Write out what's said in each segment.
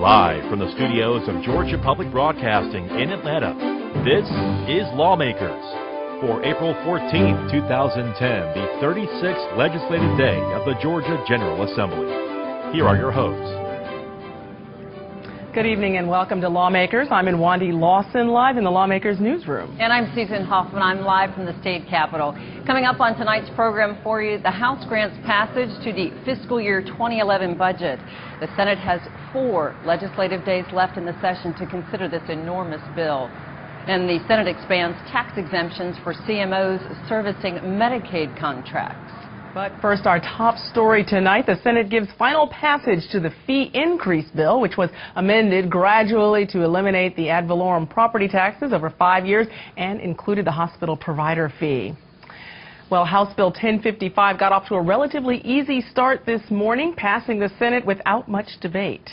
Live from the studios of Georgia Public Broadcasting in Atlanta, this is Lawmakers for April 14, 2010, the 36th legislative day of the Georgia General Assembly. Here are your hosts. Good evening and welcome to Lawmakers. I'm Wandy Lawson, live in the Lawmakers newsroom. And I'm Susan Hoffman. I'm live from the state capitol. Coming up on tonight's program for you, the House grants passage to the fiscal year 2011 budget. The Senate has 4 legislative days left in the session to consider this enormous bill. And the Senate expands tax exemptions for CMOs servicing Medicaid contracts. But first, our top story tonight. The Senate gives final passage to the fee increase bill, which was amended gradually to eliminate the ad valorem property taxes over 5 years and included the hospital provider fee. Well, House Bill 1055 got off to a relatively easy start this morning, passing the Senate without much debate.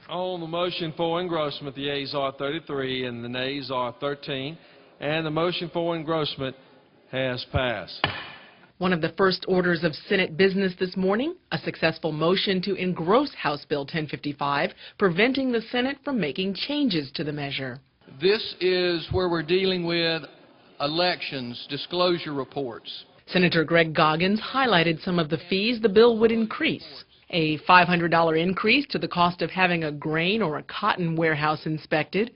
On the motion for engrossment, the yeas are 33 and the nays are 13, and the motion for engrossment has passed. One of the first orders of Senate business this morning, a successful motion to engross House Bill 1055, preventing the Senate from making changes to the measure. This is where we're dealing with elections disclosure reports. Senator Greg Goggins highlighted some of the fees the bill would increase. A $500 increase to the cost of having a grain or a cotton warehouse inspected,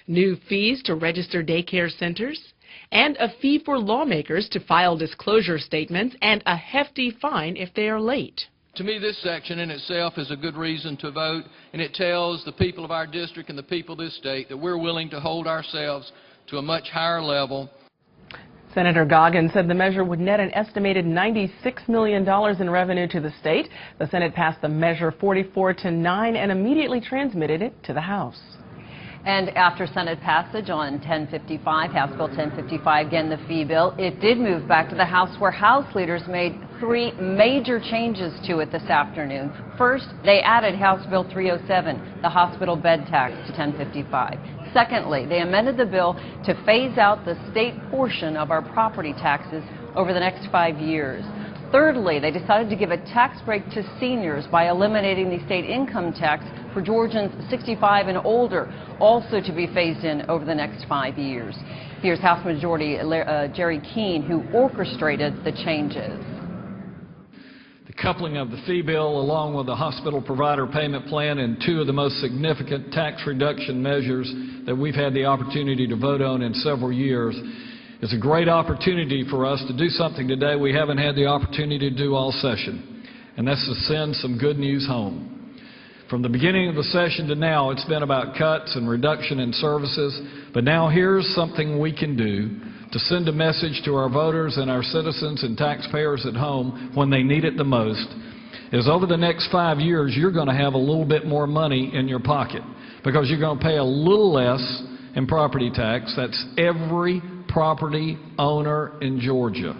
new fees to register daycare centers, and a fee for lawmakers to file disclosure statements, and a hefty fine if they are late. To me, this section in itself is a good reason to vote, and it tells the people of our district and the people of this state that we're willing to hold ourselves to a much higher level. Senator Goggins said the measure would net an estimated $96 million in revenue to the state. The Senate passed the measure 44-9 and immediately transmitted it to the House. And after Senate passage on 1055, House Bill 1055, again the fee bill, it did move back to the House, where House leaders made 3 major changes to it this afternoon. First, they added House Bill 307, the hospital bed tax, to 1055. Secondly, they amended the bill to phase out the state portion of our property taxes over the next 5 years. Thirdly, they decided to give a tax break to seniors by eliminating the state income tax for Georgians 65 and older, also to be phased in over the next 5 years. Here's House Majority Jerry Keene, who orchestrated the changes. The coupling of the fee bill along with the hospital provider payment plan and 2 of the most significant tax reduction measures that we've had the opportunity to vote on in several years is a great opportunity for us to do something today we haven't had the opportunity to do all session, and that's to send some good news home. From the beginning of the session to now, it's been about cuts and reduction in services, but now here's something we can do to send a message to our voters and our citizens and taxpayers at home when they need it the most, is over the next 5 years you're going to have a little bit more money in your pocket because you're going to pay a little less in property tax. That's every property owner in Georgia.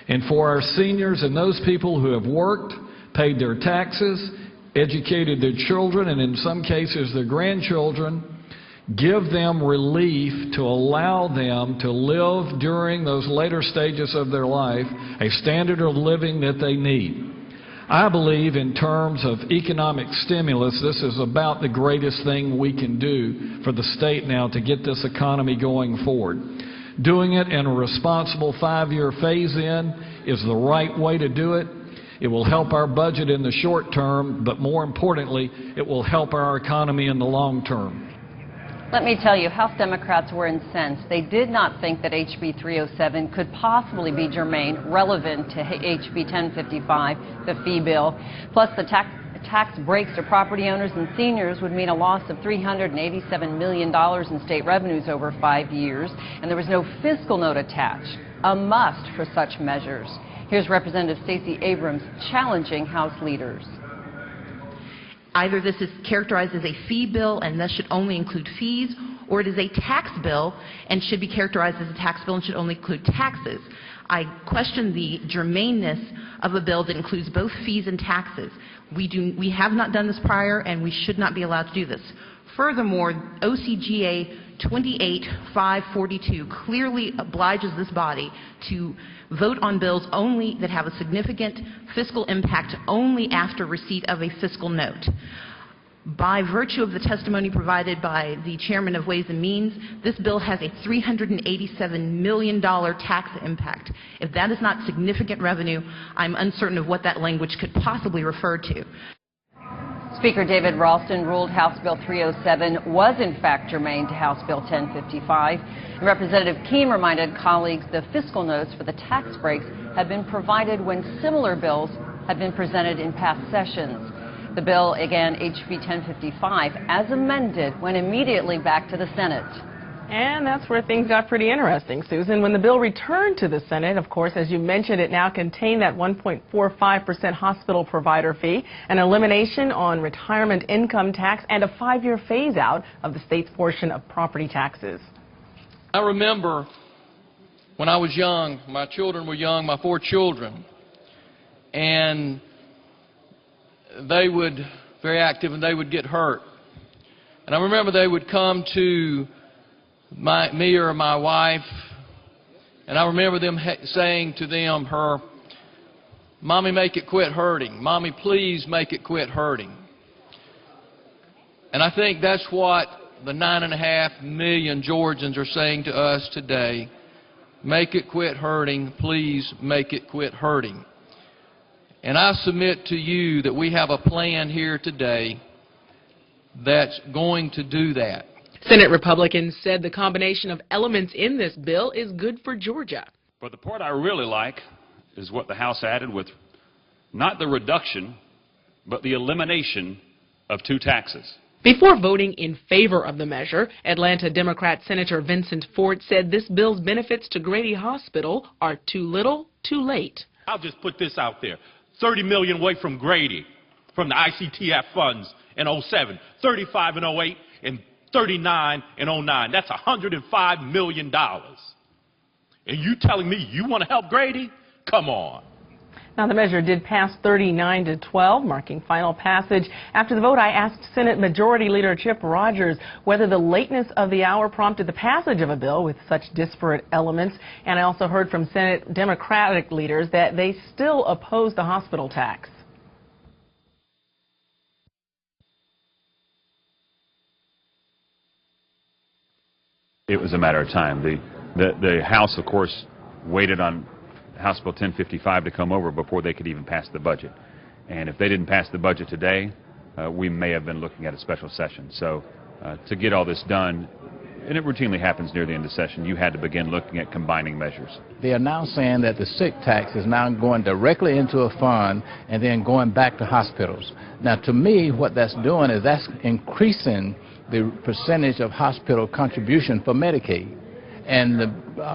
And for our seniors and those people who have worked, paid their taxes, educated their children, and in some cases their grandchildren, give them relief to allow them to live during those later stages of their life a standard of living that they need. I believe in terms of economic stimulus, this is about the greatest thing we can do for the state now to get this economy going forward. Doing it in a responsible 5-year phase-in is the right way to do it. It will help our budget in the short term, but more importantly, it will help our economy in the long term. Let me tell you, House Democrats were incensed. They did not think that HB 307 could possibly be germane, relevant to HB 1055, the fee bill. Plus, the tax breaks to property owners and seniors would mean a loss of $387 million in state revenues over 5 years, and there was no fiscal note attached, a must for such measures. Here's Representative Stacey Abrams challenging House leaders. Either this is characterized as a fee bill and thus should only include fees, or it is a tax bill and should be characterized as a tax bill and should only include taxes. I question the germaneness of a bill that includes both fees and taxes. We have not done this prior, and we should not be allowed to do this. Furthermore, OCGA 28542 clearly obliges this body to vote on bills only that have a significant fiscal impact only after receipt of a fiscal note. By virtue of the testimony provided by the Chairman of Ways and Means, this bill has a $387 million tax impact. If that is not significant revenue, I'm uncertain of what that language could possibly refer to. Speaker David Ralston ruled House Bill 307 was in fact germane to House Bill 1055. And Representative Keene reminded colleagues the fiscal notes for the tax breaks had been provided when similar bills had been presented in past sessions. The bill, again HB 1055, as amended, went immediately back to the Senate. And that's where things got pretty interesting, Susan. When the bill returned to the Senate, of course, as you mentioned, it now contained that 1.45% hospital provider fee, an elimination on retirement income tax, and a 5-year phase-out of the state's portion of property taxes. I remember when I was young, my children were young, my 4 children, and they would, very active, and they would get hurt. And I remember they would come to me or my wife, and I remember them saying to them, "Mommy, make it quit hurting. Mommy, please make it quit hurting." And I think that's what the 9.5 million Georgians are saying to us today. Make it quit hurting. Please make it quit hurting. And I submit to you that we have a plan here today that's going to do that. Senate Republicans said the combination of elements in this bill is good for Georgia. But the part I really like is what the House added with not the reduction, but the elimination of 2 taxes. Before voting in favor of the measure, Atlanta Democrat Senator Vincent Ford said this bill's benefits to Grady Hospital are too little, too late. I'll just put this out there. $30 million away from Grady, from the ICTF funds in 07, 35 in 08, and 39 in 09. That's $105 million. And you telling me you want to help Grady? Come on. Now, the measure did pass 39-12, marking final passage. After the vote, I asked Senate Majority Leader Chip Rogers whether the lateness of the hour prompted the passage of a bill with such disparate elements. And I also heard from Senate Democratic leaders that they still oppose the hospital tax. It was a matter of time. The House, of course, waited on House Bill 1055 to come over before they could even pass the budget. And if they didn't pass the budget today, we may have been looking at a special session. So to get all this done, and it routinely happens near the end of session, you had to begin looking at combining measures. They are now saying that the sick tax is now going directly into a fund and then going back to hospitals. Now, to me, what that's doing is that's increasing the percentage of hospital contribution for Medicaid. And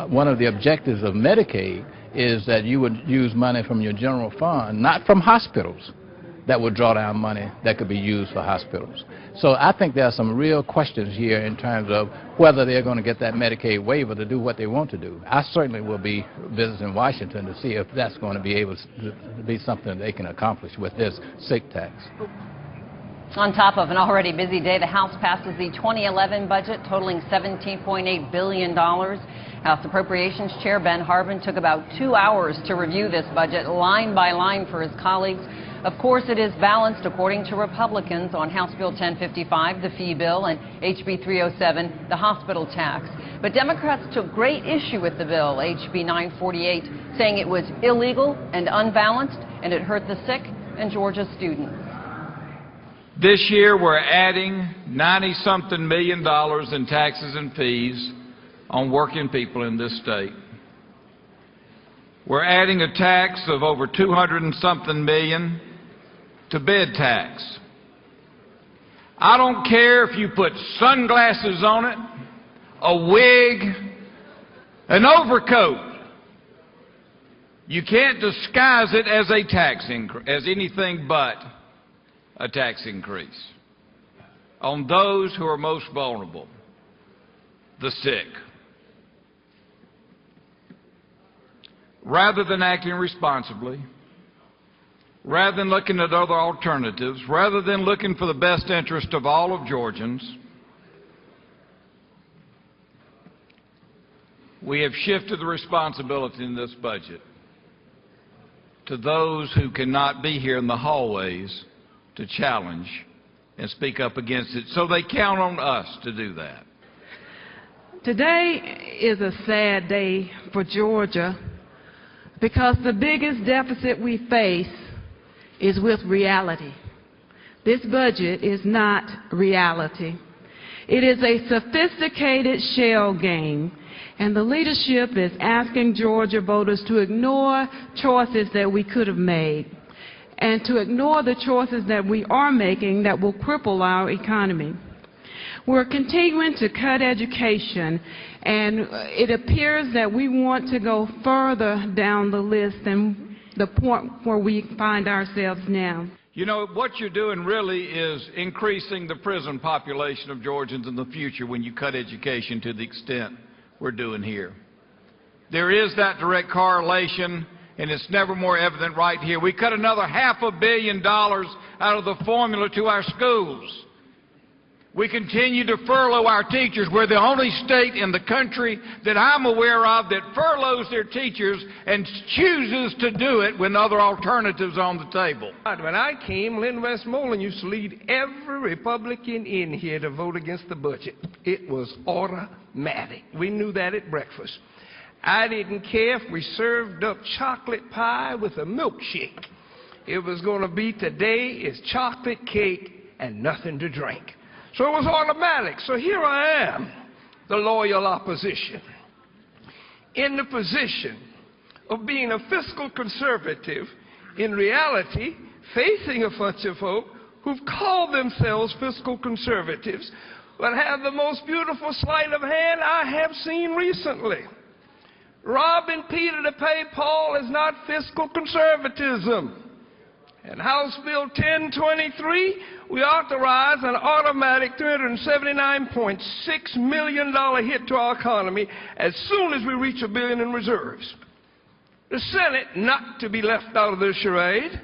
one of the objectives of Medicaid is that you would use money from your general fund, not from hospitals, that would draw down money that could be used for hospitals. So I think there are some real questions here in terms of whether they're going to get that Medicaid waiver to do what they want to do. I certainly will be visiting Washington to see if that's going to be able to be something they can accomplish with this sick tax. On top of an already busy day, the House passes the 2011 budget totaling $17.8 billion. House Appropriations Chair Ben Harbin took about 2 hours to review this budget line by line for his colleagues. Of course, it is balanced, according to Republicans, on House Bill 1055, the fee bill, and HB 307, the hospital tax. But Democrats took great issue with the bill, HB 948, saying it was illegal and unbalanced, and it hurt the sick and Georgia students. This year, we're adding $90-something million in taxes and fees on working people in this state. We're adding a tax of over $200-something million to bed tax. I don't care if you put sunglasses on it, a wig, an overcoat. You can't disguise it as a tax increase, as anything but a tax increase on those who are most vulnerable, the sick. Rather than acting responsibly, rather than looking at other alternatives, rather than looking for the best interest of all of Georgians, we have shifted the responsibility in this budget to those who cannot be here in the hallways to challenge and speak up against it. So they count on us to do that. Today is a sad day for Georgia because the biggest deficit we face is with reality. This budget is not reality. It is a sophisticated shell game, and the leadership is asking Georgia voters to ignore choices that we could have made and to ignore the choices that we are making that will cripple our economy. We're continuing to cut education, and it appears that we want to go further down the list than the point where we find ourselves now. You know, what you're doing really is increasing the prison population of Georgians in the future when you cut education to the extent we're doing here. There is that direct correlation, and it's never more evident right here. We cut another $500 million out of the formula to our schools. We continue to furlough our teachers. We're the only state in the country that I'm aware of that furloughs their teachers and chooses to do it when other alternatives are on the table. When I came, Lynn Westmoreland used to lead every Republican in here to vote against the budget. It was automatic. We knew that at breakfast. I didn't care if we served up chocolate pie with a milkshake. It was going to be today is chocolate cake and nothing to drink. So it was automatic. So here I am, the loyal opposition, in the position of being a fiscal conservative, in reality facing a bunch of folk who've called themselves fiscal conservatives but have the most beautiful sleight of hand I have seen recently. Robbing Peter to pay Paul is not fiscal conservatism. In House Bill 1023, we authorize an automatic $379.6 million hit to our economy as soon as we reach $1 billion in reserves. The Senate, not to be left out of this charade,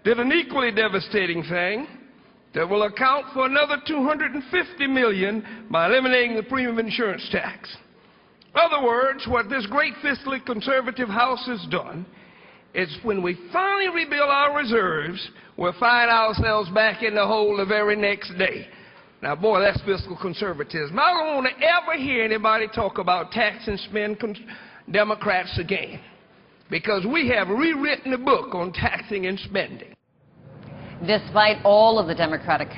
did an equally devastating thing that will account for another $250 million by eliminating the premium insurance tax. In other words, what this great fiscally conservative House has done is when we finally rebuild our reserves, we'll find ourselves back in the hole the very next day. Now, boy, that's fiscal conservatism. I don't want to ever hear anybody talk about tax and spend Democrats again, because we have rewritten the book on taxing and spending. Despite all of the Democratic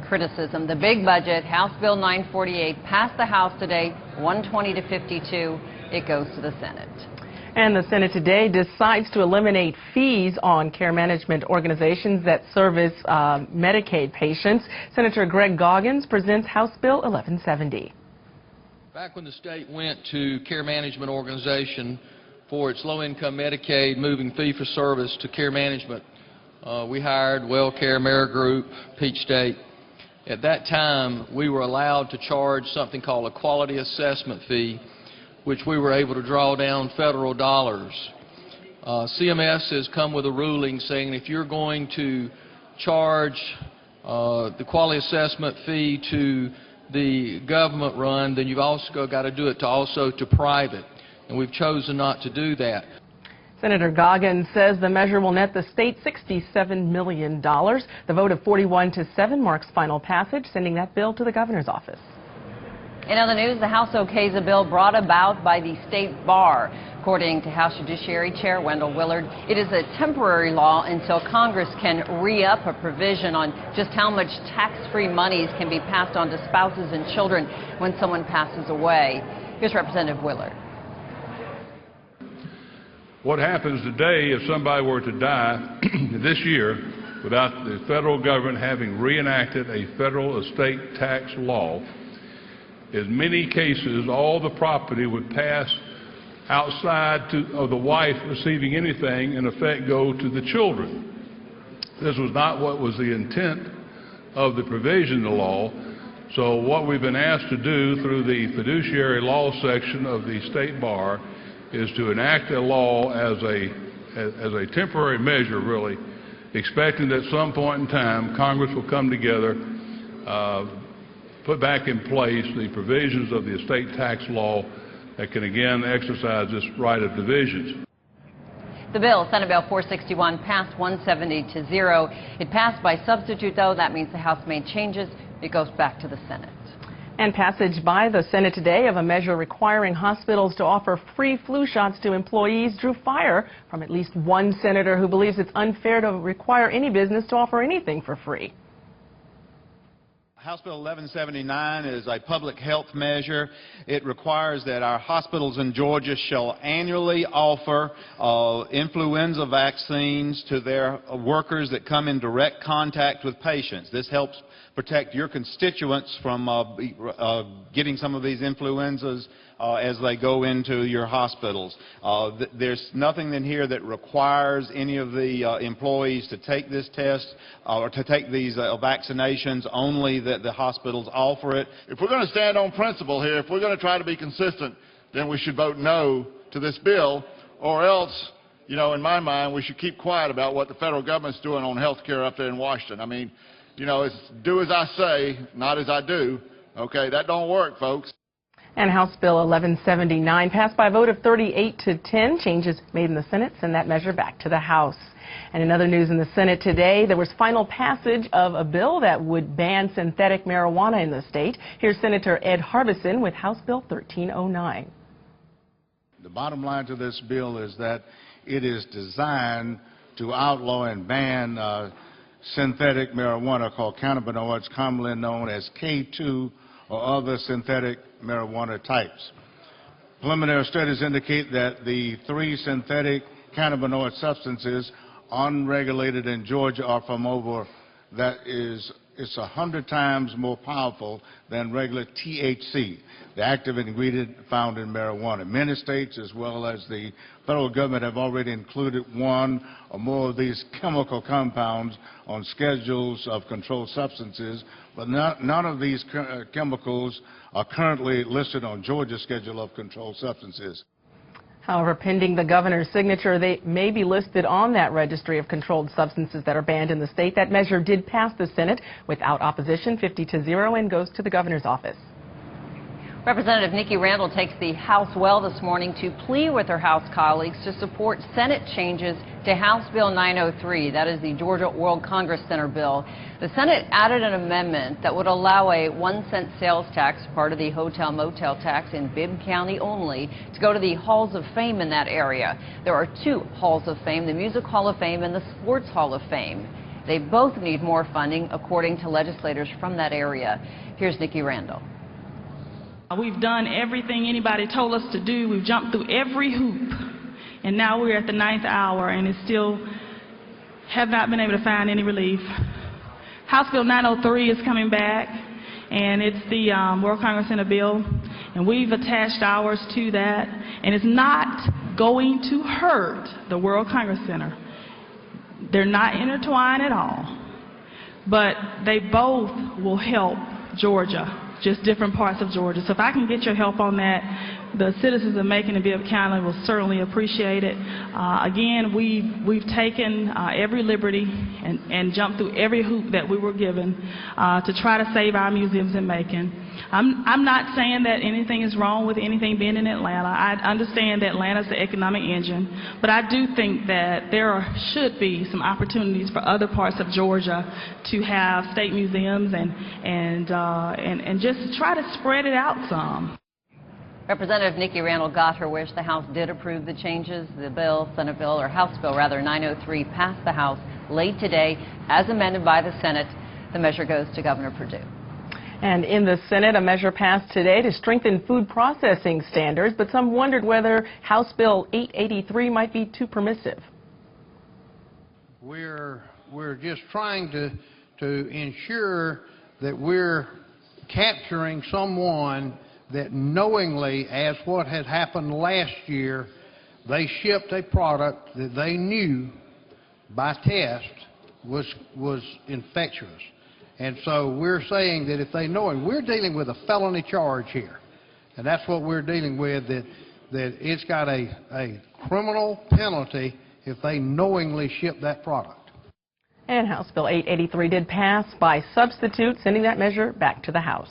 criticism, the big budget, House Bill 948, passed the House today, 120 to 52. It goes to the Senate. And the Senate today decides to eliminate fees on care management organizations that service Medicaid patients. Senator Greg Goggins presents House Bill 1170. Back when the state went to care management organization for its low-income Medicaid, moving fee-for-service to care management, we hired WellCare, Amerigroup, Peach State. At that time, we were allowed to charge something called a quality assessment fee, which we were able to draw down federal dollars. CMS has come with a ruling saying if you're going to charge the quality assessment fee to the government run, then you've also got to do it to private. And we've chosen not to do that. Senator Goggins says the measure will net the state $67 million. The vote of 41-7 marks final passage, sending that bill to the governor's office. In other news, the House okays a bill brought about by the state bar. According to House Judiciary Chair Wendell Willard, it is a temporary law until Congress can re-up a provision on just how much tax-free monies can be passed on to spouses and children when someone passes away. Here's Representative Willard. What happens today if somebody were to die this year without the federal government having reenacted a federal estate tax law? In many cases, all the property would pass outside of the wife receiving anything, in effect go to the children. This was not what was the intent of the provision of the law. So what we've been asked to do through the fiduciary law section of the state bar is to enact a law as a temporary measure, really, expecting that at some point in time Congress will come together, put back in place the provisions of the estate tax law that can again exercise this right of divisions. The bill, Senate Bill 461, passed 170 to 0. It passed by substitute, though. That means the House made changes. It goes back to the Senate. And passage by the Senate today of a measure requiring hospitals to offer free flu shots to employees drew fire from at least one senator who believes it's unfair to require any business to offer anything for free. House Bill 1179 is a public health measure. It requires that our hospitals in Georgia shall annually offer influenza vaccines to their workers that come in direct contact with patients. This helps protect your constituents from getting some of these influenzas as they go into your hospitals. There's nothing in here that requires any of the employees to take this test or to take these vaccinations, only that the hospitals offer it. If we're going to stand on principle here, if we're going to try to be consistent, then we should vote no to this bill, or else, you know, in my mind, we should keep quiet about what the federal government's doing on health care up there in Washington. I mean, you know, it's do as I say, not as I do. Okay, that don't work, folks. And House Bill 1179 passed by a vote of 38 to 10. Changes made in the Senate send that measure back to the House. And in other news in the Senate today, there was final passage of a bill that would ban synthetic marijuana in the state. Here's Senator Ed Harbison with House Bill 1309. The bottom line to this bill is that it is designed to outlaw and ban synthetic marijuana called cannabinoids, commonly known as K2 or other synthetic marijuana types. Preliminary studies indicate that the 3 synthetic cannabinoid substances unregulated in Georgia are from it's 100 times more powerful than regular THC, the active ingredient found in marijuana. Many states, as well as the federal government, have already included 1 or more of these chemical compounds on schedules of controlled substances, but none of these chemicals are currently listed on Georgia's schedule of controlled substances. However, pending the governor's signature, they may be listed on that registry of controlled substances that are banned in the state. That measure did pass the Senate without opposition, 50 to 0, and goes to the governor's office. Representative Nikki Randall takes the House well this morning to plead with her House colleagues to support Senate changes to House Bill 903. That is the Georgia World Congress Center bill. The Senate added an amendment that would allow a 1-cent sales tax, part of the hotel-motel tax in Bibb County only, to go to the Halls of Fame in that area. There are 2 Halls of Fame, the Music Hall of Fame and the Sports Hall of Fame. They both need more funding, according to legislators from that area. Here's Nikki Randall. We've done everything anybody told us to do. We've jumped through every hoop. And now we're at the 9th hour and it still have not been able to find any relief. House Bill 903 is coming back, and it's the World Congress Center bill. And we've attached ours to that. And it's not going to hurt the World Congress Center. They're not intertwined at all. But they both will help Georgia. Just different parts of Georgia. So if I can get your help on that, the citizens of Macon and Bibb County will certainly appreciate it. Again, we've taken every liberty and jumped through every hoop that we were given to try to save our museums in Macon. I'm not saying that anything is wrong with anything being in Atlanta. I understand that Atlanta's the economic engine, but I do think that there should be some opportunities for other parts of Georgia to have state museums and just try to spread it out some. Representative Nikki Randall got her wish. The House did approve the changes. The bill, Senate bill, or House Bill rather, 903 passed the House late today as amended by the Senate. The measure goes to Governor Perdue. And in the Senate, a measure passed today to strengthen food processing standards, but some wondered whether House Bill 883 might be too permissive. We're just trying to ensure that we're capturing someone that knowingly, as what had happened last year, they shipped a product that they knew by test was infectious. And so we're saying that if they know it, we're dealing with a felony charge here. And that's what we're dealing with, that it's got a criminal penalty if they knowingly ship that product. And House Bill 883 did pass by substitute, sending that measure back to the House.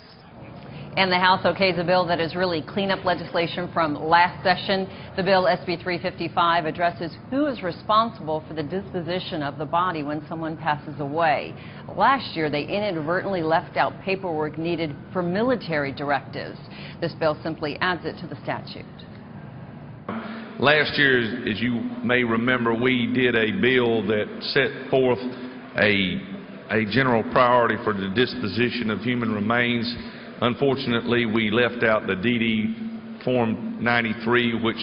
And the House okays a bill that is really cleanup legislation from last session. The bill, SB 355, addresses who is responsible for the disposition of the body when someone passes away. Last year, they inadvertently left out paperwork needed for military directives. This bill simply adds it to the statute. Last year, as you may remember, we did a bill that set forth a general priority for the disposition of human remains. Unfortunately, we left out the DD Form 93, which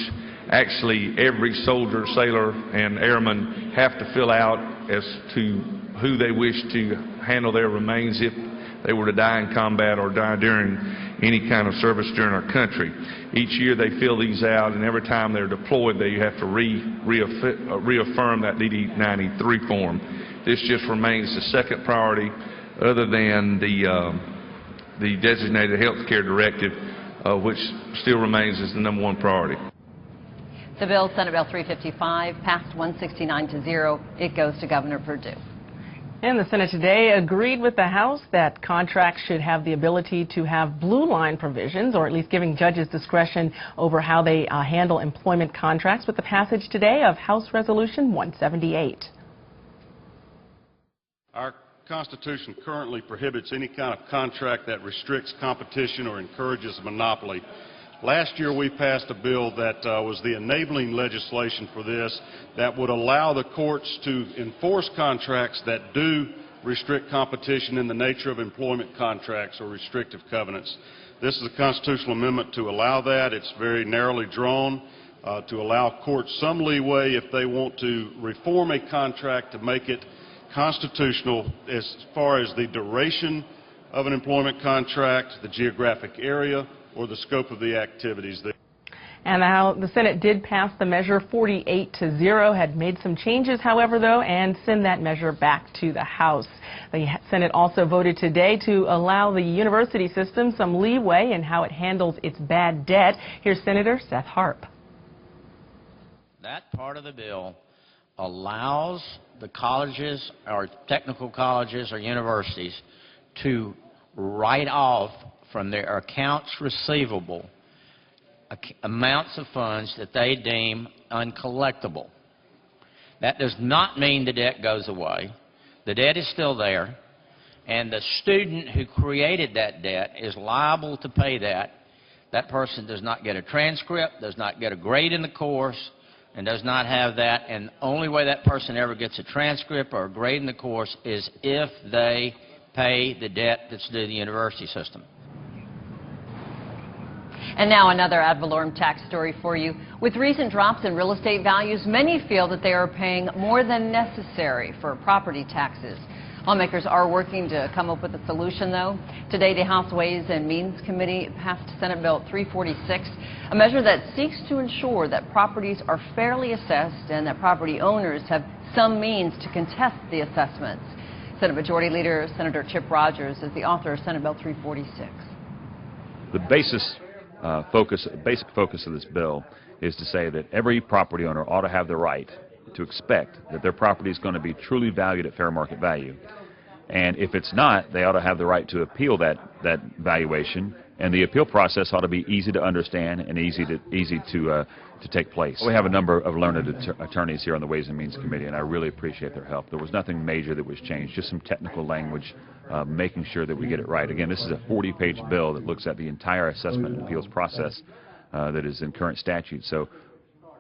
actually every soldier, sailor, and airman have to fill out as to who they wish to handle their remains if they were to die in combat or die during any kind of service during our country. Each year they fill these out, and every time they're deployed they have to reaffirm that DD 93 form. This just remains the second priority other than the designated health care directive, which still remains as the #1 priority. The bill, Senate Bill 355, passed 169-0. It goes to Governor Perdue. And the Senate today agreed with the House that contracts should have the ability to have blue line provisions, or at least giving judges discretion over how they handle employment contracts, with the passage today of House Resolution 178. Our Constitution currently prohibits any kind of contract that restricts competition or encourages a monopoly. Last year we passed a bill that was the enabling legislation for this, that would allow the courts to enforce contracts that do restrict competition in the nature of employment contracts or restrictive covenants. This is a constitutional amendment to allow that. It's very narrowly drawn to allow courts some leeway if they want to reform a contract to make it constitutional as far as the duration of an employment contract, the geographic area, or the scope of the activities. And the Senate did pass the measure 48-0, had made some changes, however, though, and send that measure back to the House. The Senate also voted today to allow the university system some leeway in how it handles its bad debt. Here's Senator Seth Harp. That part of the bill allows the colleges or technical colleges or universities to write off from their accounts receivable amounts of funds that they deem uncollectible. That does not mean the debt goes away. The debt is still there, and the student who created that debt is liable to pay that. That person does not get a transcript, does not get a grade in the course, and does not have that, and the only way that person ever gets a transcript or a grade in the course is if they pay the debt that's due to the university system. And now another ad valorem tax story for you. With recent drops in real estate values, many feel that they are paying more than necessary for property taxes. Lawmakers are working to come up with a solution, though. Today, the House Ways and Means Committee passed Senate Bill 346, a measure that seeks to ensure that properties are fairly assessed and that property owners have some means to contest the assessments. Senate Majority Leader Senator Chip Rogers is the author of Senate Bill 346. The basic focus of this bill is to say that every property owner ought to have the right to expect that their property is going to be truly valued at fair market value. And if it's not, they ought to have the right to appeal that valuation, and the appeal process ought to be easy to understand and easy to take place. We have a number of learned attorneys here on the Ways and Means Committee, and I really appreciate their help. There was nothing major that was changed, just some technical language, making sure that we get it right. Again, this is a 40-page bill that looks at the entire assessment and appeals process that is in current statute. So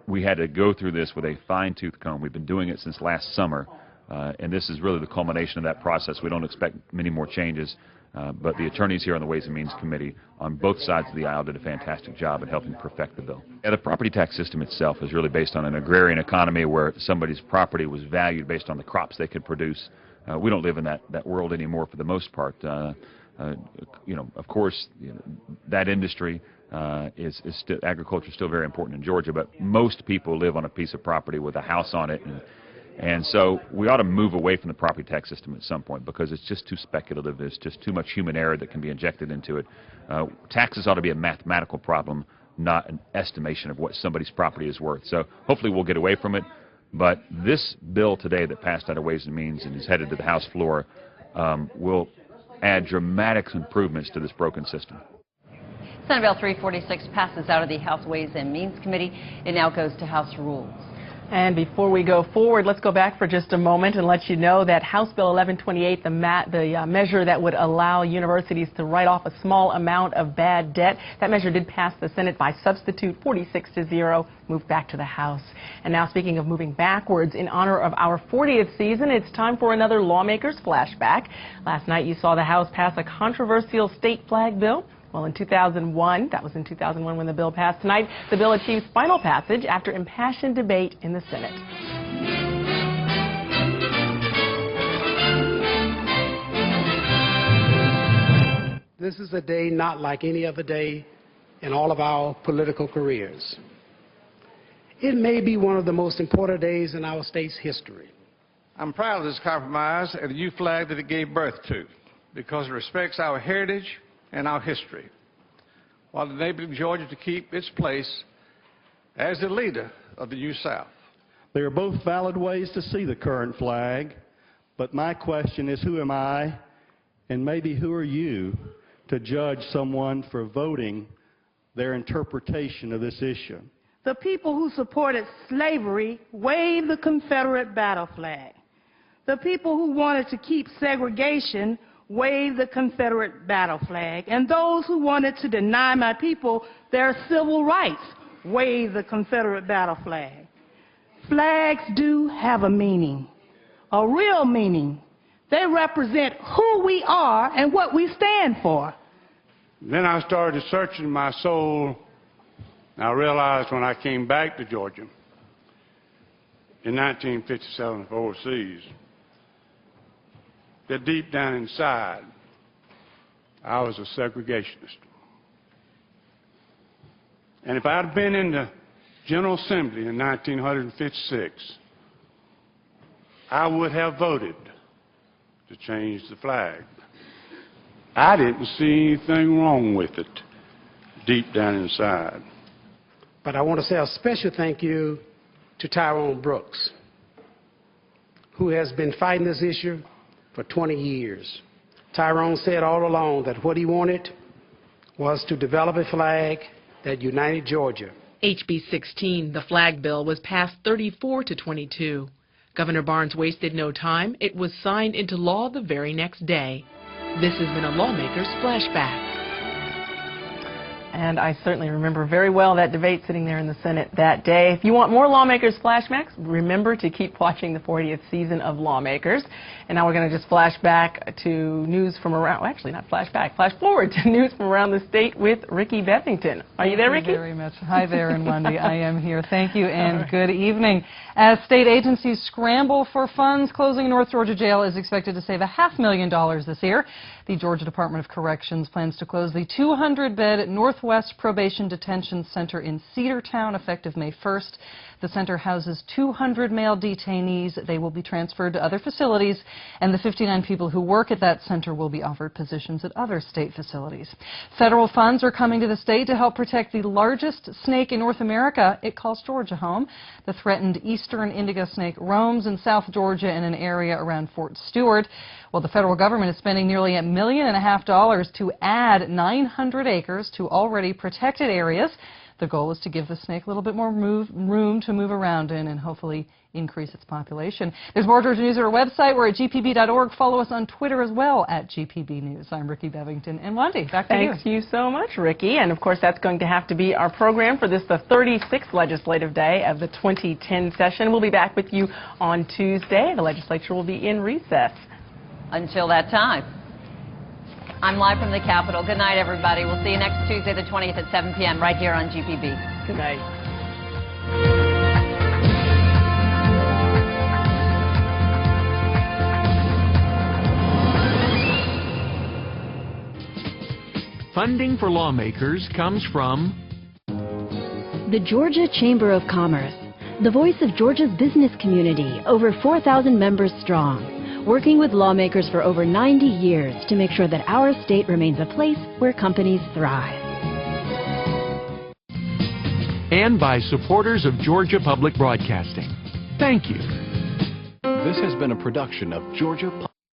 we had to go through this with a fine-tooth comb. We've been doing it since last summer, and this is really the culmination of that process. We don't expect many more changes, but the attorneys here on the Ways and Means Committee on both sides of the aisle did a fantastic job in helping perfect the bill. Yeah, the property tax system itself is really based on an agrarian economy where somebody's property was valued based on the crops they could produce. We don't live in that world anymore for the most part. You know, of course, that industry agriculture is still very important in Georgia, but most people live on a piece of property with a house on it, and so we ought to move away from the property tax system at some point because it's just too speculative. There's just too much human error that can be injected into it. Taxes ought to be a mathematical problem, not an estimation of what somebody's property is worth. So hopefully we'll get away from it. But this bill today that passed out of Ways and Means and is headed to the House floor will add dramatic improvements to this broken system. Senate Bill 346 passes out of the House Ways and Means Committee. It now goes to House Rules. And before we go forward, let's go back for just a moment and let you know that House Bill 1128, the measure that would allow universities to write off a small amount of bad debt, that measure did pass the Senate by substitute 46-0, moved back to the House. And now, speaking of moving backwards, in honor of our 40th season, it's time for another Lawmakers flashback. Last night you saw the House pass a controversial state flag bill. Well, in 2001, that was in 2001 when the bill passed. Tonight, the bill achieves final passage after impassioned debate in the Senate. This is a day not like any other day in all of our political careers. It may be one of the most important days in our state's history. I'm proud of this compromise and the new flag that it gave birth to, because it respects our heritage and our history, while enabling Georgia to keep its place as the leader of the New South. They are both valid ways to see the current flag, but my question is, who am I, and maybe who are you, to judge someone for voting their interpretation of this issue? The people who supported slavery waved the Confederate battle flag. The people who wanted to keep segregation waved the Confederate battle flag, and those who wanted to deny my people their civil rights waved the Confederate battle flag. Flags do have a meaning, a real meaning. They represent who we are and what we stand for. Then I started searching my soul, and I realized when I came back to Georgia in 1957 from overseas, that deep down inside, I was a segregationist. And if I'd been in the General Assembly in 1956, I would have voted to change the flag. I didn't see anything wrong with it deep down inside. But I want to say a special thank you to Tyrone Brooks, who has been fighting this issue for 20 years. Tyrone said all along that what he wanted was to develop a flag that united Georgia. HB 16, the flag bill, was passed 34-22. Governor Barnes wasted no time. It was signed into law the very next day. This has been a Lawmakers Flashback. And I certainly remember very well that debate sitting there in the Senate that day. If you want more Lawmakers flashbacks, remember to keep watching the 40th season of Lawmakers. And now we're going to just flash back to news from around, well, actually not flashback, flash forward to news from around the state with Ricky Bevington. Are you there, Ricky? Thank you very much. Hi there, and Wendy. I am here. Thank you, and good evening. As state agencies scramble for funds, closing North Georgia Jail is expected to save $500,000 this year. The Georgia Department of Corrections plans to close the 200-bed Northwest Probation Detention Center in Cedartown effective May 1st. The center houses 200 male detainees. They will be transferred to other facilities, and the 59 people who work at that center will be offered positions at other state facilities. Federal funds are coming to the state to help protect the largest snake in North America. It calls Georgia home. The threatened eastern indigo snake roams in South Georgia in an area around Fort Stewart. Well, the federal government is spending nearly $1.5 million to add 900 acres to already protected areas. The goal is to give the snake a little bit more room to move around in and hopefully increase its population. There's more Georgia News at our website. We're at gpb.org. Follow us on Twitter as well at GPB News. I'm Ricky Bevington. And Wendy, back to you. Thank you so much, Ricky. And of course, that's going to have to be our program for this, the 36th legislative day of the 2010 session. We'll be back with you on Tuesday. The legislature will be in recess. Until that time. I'm live from the Capitol. Good night, everybody. We'll see you next Tuesday, the 20th at 7 p.m. right here on GPB. Good night. Funding for Lawmakers comes from the Georgia Chamber of Commerce, the voice of Georgia's business community, over 4,000 members strong. Working with lawmakers for over 90 years to make sure that our state remains a place where companies thrive. And by supporters of Georgia Public Broadcasting. Thank you. This has been a production of Georgia Public